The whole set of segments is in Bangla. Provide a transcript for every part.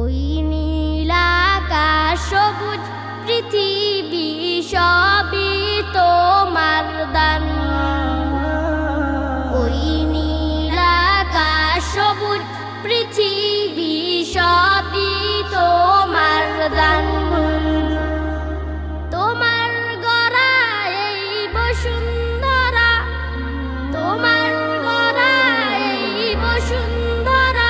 ওই নীল আকাশ সবুজ পৃথিবী সবই তোমার দান। ওই নীল আকাশ সবুজ পৃথিবী সবই তোমার দান। তোমার গড়া এই বসুন্ধরা, তোমার গড়া এই বসুন্ধরা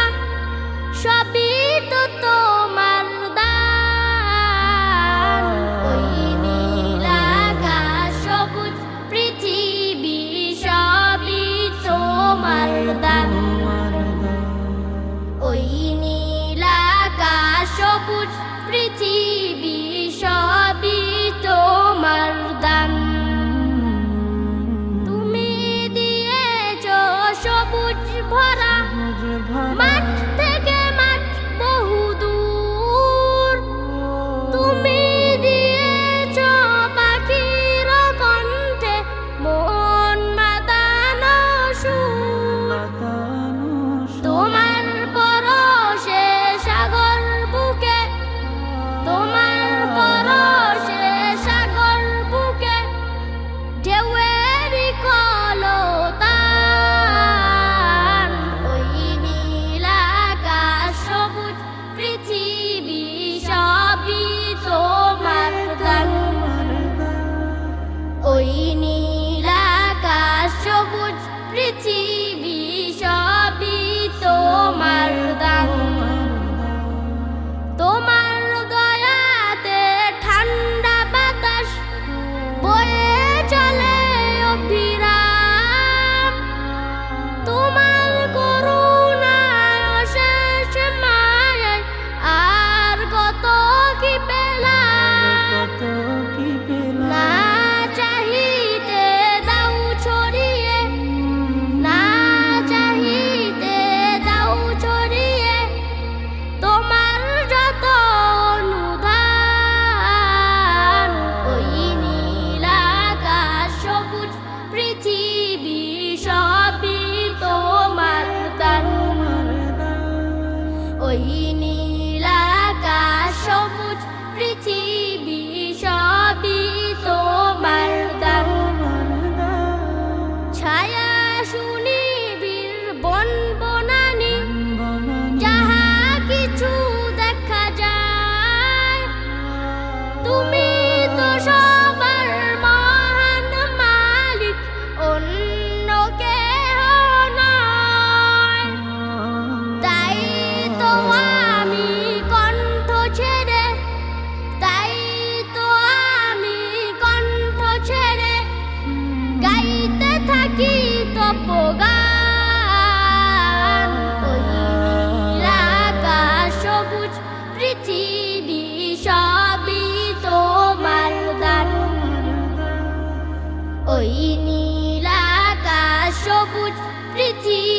সবই তো তোমার দান। ওই নীল আকাশ সবুজ পৃথিবী সবই তোমার দান। ওই নীল আকাশ সবুজ পৃথিবী সবই তোমার দান। তুমি দিয়েছো সবুজ ভরা মাঠ থেকে মাঠ বহুদূর। তুমি দিয়েছো পাখির কণ্ঠে মন মাতানো সুর। তোমার পরশে সাগর বুকে, তোমার পরশে সাগর বুকে ঢেউয়েরই কলতান। ওই নীল আকাশ সবুজ পৃথিবী সবই তোমার দান। ওই নীল আকাশ সবুজ পৃথিবী সবই তোমার দান। তোমার দয়াতে ঠান্ডা বাতাস বয়ে চলে অবিরাম। তোমার করুণায় অশেষ মায়ায় আর কত কি পেলাম। না চাহিতে দাও ছড়িয়ে, না চাহিতে দাও ছড়িয়ে তোমার যত অনুদান। ওই নীল আকাশ সবুজ পৃথিবী সবই তোমার দান। ওই নীল আকাশ সবুজ পৃথিবী সবই তোমার দান। ছায়া সুনিবিড় বন বনানি যাহা কিছু দেখা যায়, তুমি তো সবার মহান মালিক, অন্য কেহ নয়। তাই তো আমি কণ্ঠ ছেড়ে, তাই তো আমি কণ্ঠ ছেড়ে গাইতে থাকি তপগান। ওই নীল আকাশ সবুজ পৃথিবী সবই তোমার দান। ওই নীল আকাশ সবুজ পৃথিবী